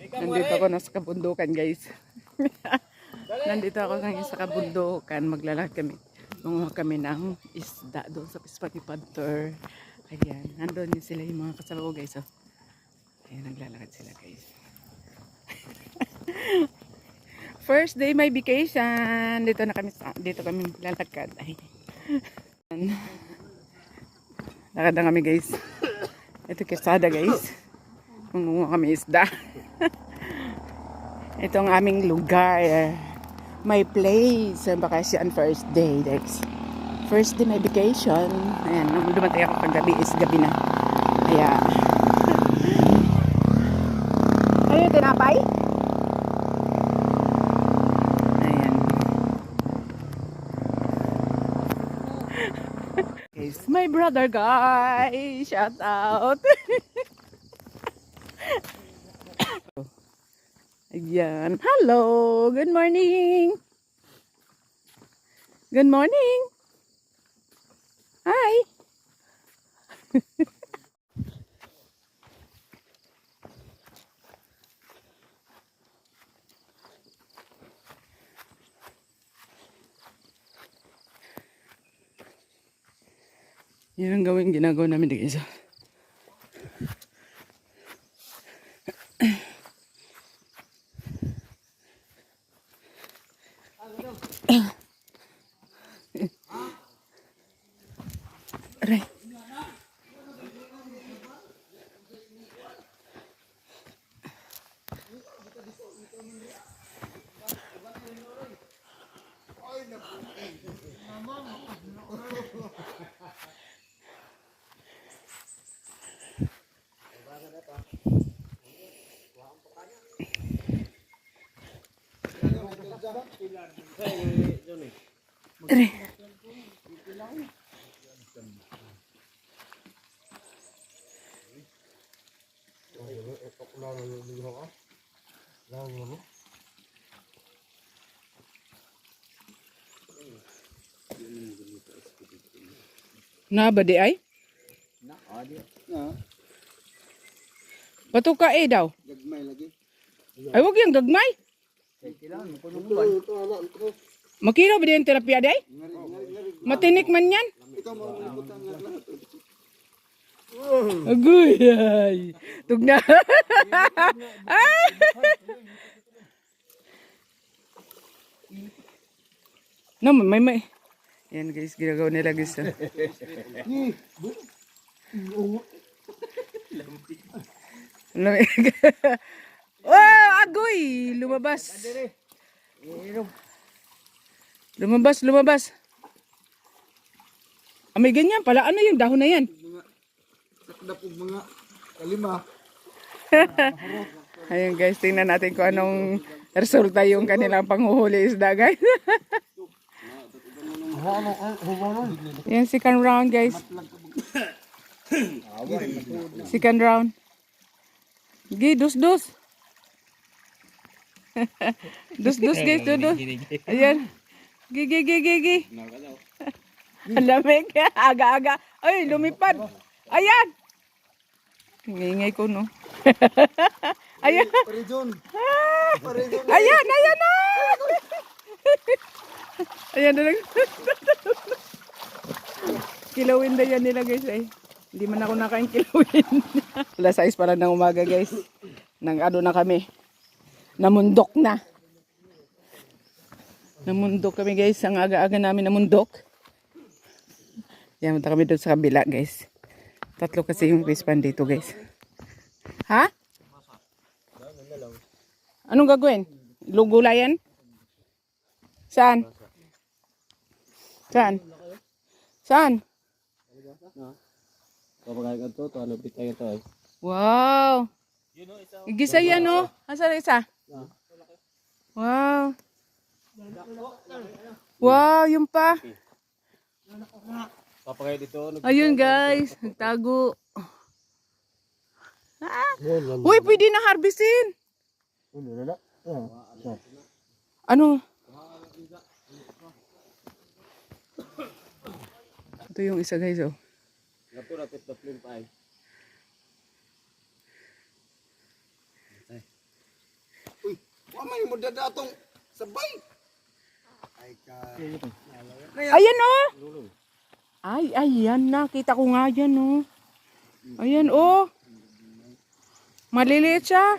Nandito ako na sa kabundukan, guys. Nandito ako ngayon sa kabundukan. Maglalakad kami. Manguha kami ng isda doon sa Pispati Panther. Ayan. Nandun yun sila yung mga kasama ko, guys. Oh. Ayan, naglalakad sila, guys. First day my vacation. Dito kami maglalakad. Ay. Lakad na kami, guys. Ito kasada, guys. Mangunguha kami isda. Ito ang aming lugar. My place. Vacation first day, guys. First day my vacation. Ayan, nung dumatay ako paggabi is gabi na. Ayan. Ano yung tinapay? Ayan. Guys, my brother, guys. Shout out. Ayan. Hello. Good morning. Good morning. Hi. Yan ang ginagawa namin dito. Aray. Aray. Na ba di ay? Na. Bato ka daw. Gagmay lagi. Ay wag yung gagmay. Makiro ba din terapya day? Matinik man yan. Agoy ay. Tugna. No, may. Yan guys, ginagawa nila guys. Lamig. Oh, agoy! Lumabas. Lumabas. May ganyan pala. Ano yung dahon na yan? Sakdapog mga kalima. Ayun guys, tingnan natin kung anong resulta yung kanilang panghuhuli isda guys. Yan, second round guys. Second round. Gi, dus. Dus guys, dus. Ayan. Gi. Ang lamig. Aga-aga. Ay, lumipad. Ayan. Ngingay ko, no? Ayan. Ayan na. Ayan na lang. Kilawin na yan nila guys eh. Hindi man ako nakain kilawin. Alas 6 pa lang ng umaga guys. Nang ano na kami. Namundok na. Namundok kami guys. Ang aga-aga namin namundok. Yan, punta kami doon sa kabila guys. 3 kasi yung fish pan dito guys. Ha? Anong gagawin? Lugulayan? Saan? Kapag ito, ano pitay ito eh. Wow! Igisa yan no? Asan isa? Wow! Wow, yun pa. Kapag dito, Ayun guys, nagtago. Uy, pwede na harvestin. Ano? Ito yung isa guys oh. Napurapit na flim pa eh. Wamay mo dadatong sabay. Ay ka. Ayan oh. Ay, ayan na. Kita ko nga yan oh. Ayan oh. Maliliit siya.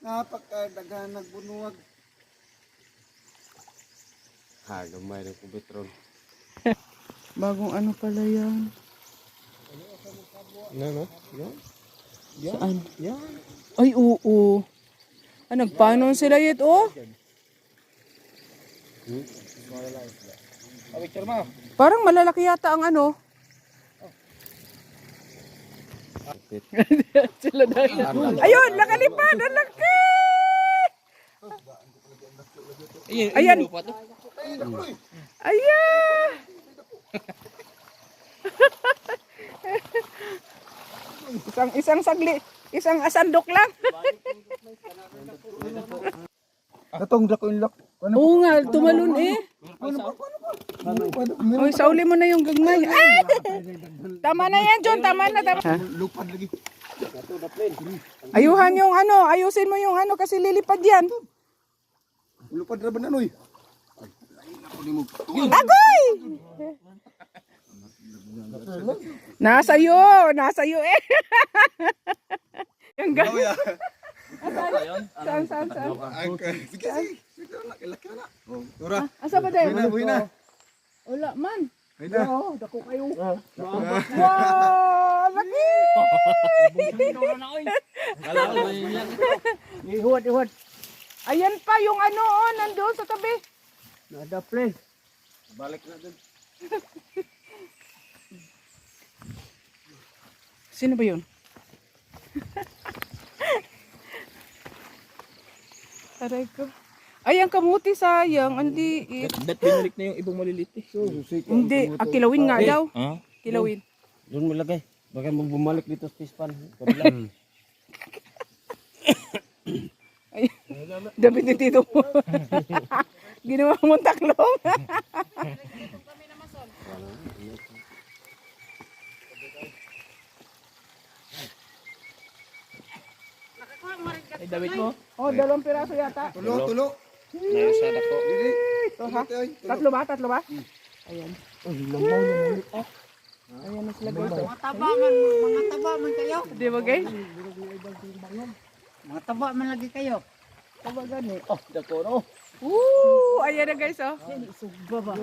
Napakadaghan nagbunuwag. Ha, gamay na kubitron. Bagong ano pala yan. No? Yan. Saan? Yan. Ay, oo. Ah, nagpanon sila yun oh. Picture mo. Parang malalaki yata ang ano. Sila dahil. Ayun, nakalipad. Ang laki. Ayan. Ayan. isang sagli. Isang asandok lang. Katong dako yung lock. Oo nga, tumalon eh. Oy, sauli mo na yung gagmay. Ah! Tama na yan, John. Tama na. Tama. Lupad lagi. Ayuhan yung ano. Ayusin mo yung ano kasi lilipad yan. Lupad ra ba na noy? Agoy! Nasa iyo. Nasa iyo eh. Yung gagmay. Saan? Sige. Sige na, laki na. Oh, tura. Asa ba din? Buhay na. Wala man. Buhay na. Oo, dako kayo. Wow! Laki! Ihod. Ayan pa yung ano, oh, nandoon sa tabi. Nada pre. Balik na din. Sino ba yun? Aray ko. Ay, ang kamuti sayang. Andi. Dat binalik na yung ibang maliliit eh. Hindi. Kilawin nga daw. Ha? Kilawin. Doon mo lagay. Baka mo bumalik dito sa pispan. Ay, damit ni Tito mo. Ginawa mong taklong. Ay, damit mo. Oh, 2 piraso yata. Tulo. Nayasada ko. Ito ha? Tatlo ba? Ayan. Ayan na sila guys. Mga taba man kayo. Di ba guys? Mga taba man lagi kayo. Taba gani. Oh, dako no. Ayan na guys oh. Sugba ba?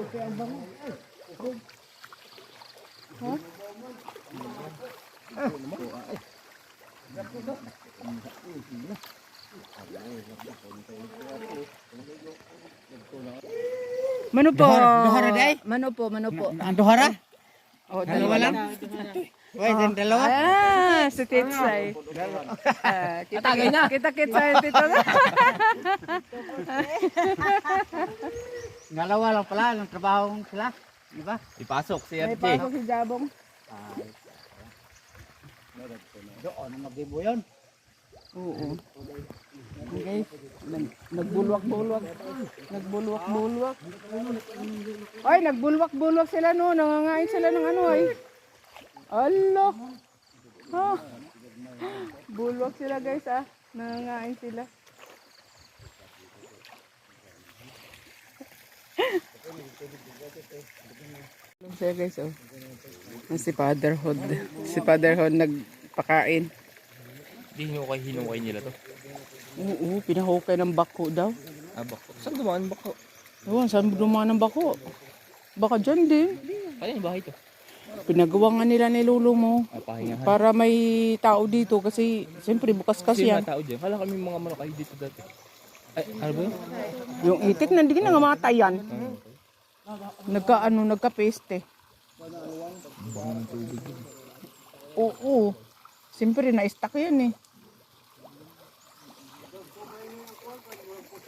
Mano po? Duhara day? Mano po? Ang duhara? Oh, Dalawa lang? Wait, yung dalawa? Ah, si Titsay. Kita Tito. Dalawa lang pala, ng trabaho sila. Di ba? Ipasok si May RJ. pasok si Jabong. Doon, mag-ibo yun. Oo. Okay. Nagbulwak-bulwak. Ay, nagbulwak-bulwak sila no. Nangangain sila ng ano ay. Allah. Ha. Bulwak sila guys ah. Nangangain sila. Siya guys oh. Si Fatherhood. Si Fatherhood nagpakain. Di hinukay nila to. Oo, pinahukay ng bako daw. Ah, bako. Saan dumaan bako? Ewan, saan dumaan ng bako? Baka dyan din. Kaya yung bahay to. Pinagawa nga nila ni Lolo mo. Ah, pahingahan. Para may tao dito kasi siyempre bukas kasi Kasi yan. mga tao dyan. Kala kami mga manok kayo dito dati. Ay, ano ba yun? Yung itik nandiyan na nga mga tayan. Nagka-peste. Oo. Siyempre na-stuck yan eh.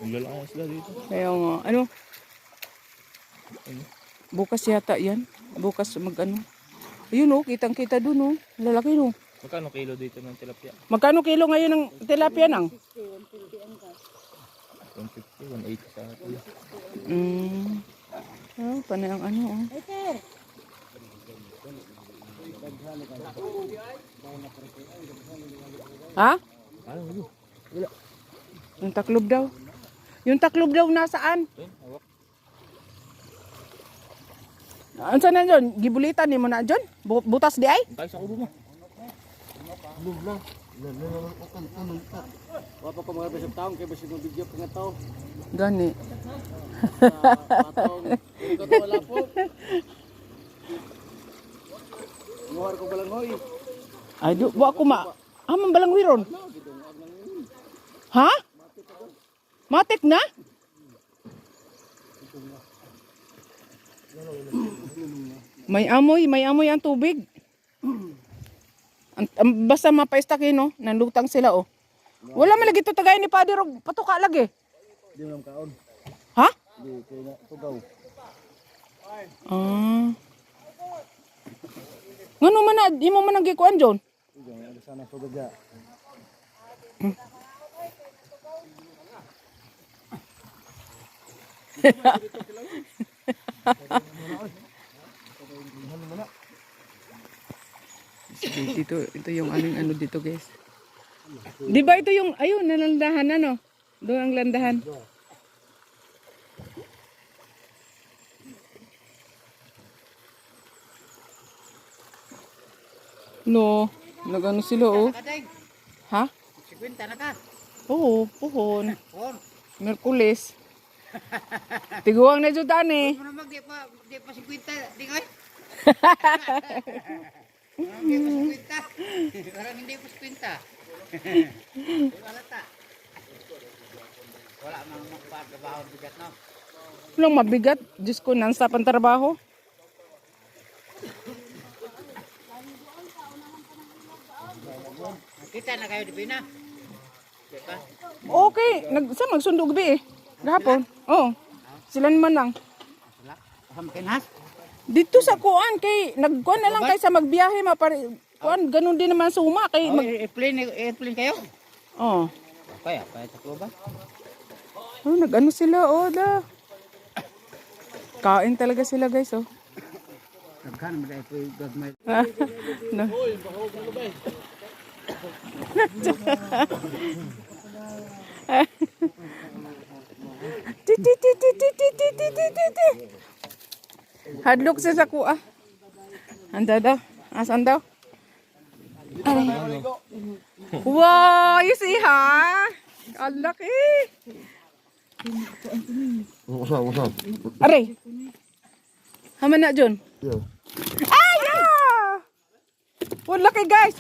Lalaki sila dito. Kaya nga, bukas yata yan. Bukas mag-ano. Ayun oh, kitang-kita dun oh. Lalaki no. Magkano kilo dito ng tilapia? Magkano kilo ngayon ng tilapia nang? 150, 180 sa atin. Oh, panay ang ano oh. Ha? Ano? Wala. Yung taklob daw. Yung taklob daw nasaan? Ano na dyan? Gibulitan ni mo na dyan? Butas di ay? Tayo sa kubo mo. Wapa ko mga besok taong kay besok ng video nga tao. Gani. Patong. Ikaw to wala po. Muhar ko balang hoy. Ay, buwa ko mambalang wiron. Ha? Matik na? May amoy ang tubig. Basta mapaistaki no, nandutang sila oh. Wala man lagi to tagay ni Padre og patuka lagi. Di mo kaon. Ha? Di kay na tugaw. Ah. Ngano man na, imo man ang gikuan John? Tugaw ang sana tugaga. Ito yung ano dito guys. Di ba ito yung, ayun, nalandahan ano? Doon ang landahan. No, nagano sila oh. Kadeng, Ha? 50 na ka. Oo, puhon. On. Merkulis. Tiguang na dyan tani. Ano mag di pa 50, di ko. Hindi pa 50. Parang hindi pa 50. Wala ta. Wala mang magpatrabaho bigat no. Walang mabigat. Diyos ko, nansa pang trabaho. Kita na kayo di Pina. Kita. Okay, sa magsundog gabi eh. Gahapon. Oo. Sila naman lang. Wala. Kasama kinhas. Dito sa kuan kay nagkuan na lang kay sa magbiyahe mapare kuan ganun din naman suma kay Oh, mag airplane kayo? oh. Kaya sa kluba. Oh, nag-ano sila oh da. Kain talaga sila guys oh. Nagkan mo dai gagmay. No. Ti ti ti ti ti ti ti ti ti ti ti. Hadlok siya sa kuha. Anda daw. Asan daw? Ay. Wow, you see ha? Ang laki. Usap. Aray. Haman na, John. Yo. Ay, yeah! Ang laki, guys.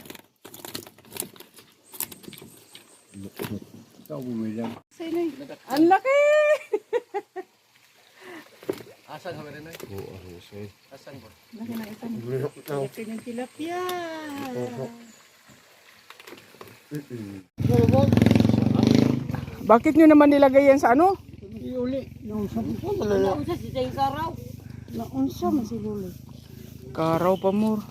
Ikaw bumilang. Ang laki. Asan kami rin ay? Oo, asan. Asan ko? Laki ng tilapia. Bakit nyo naman nilagay yan sa ano? Iuli. Karaw pa more.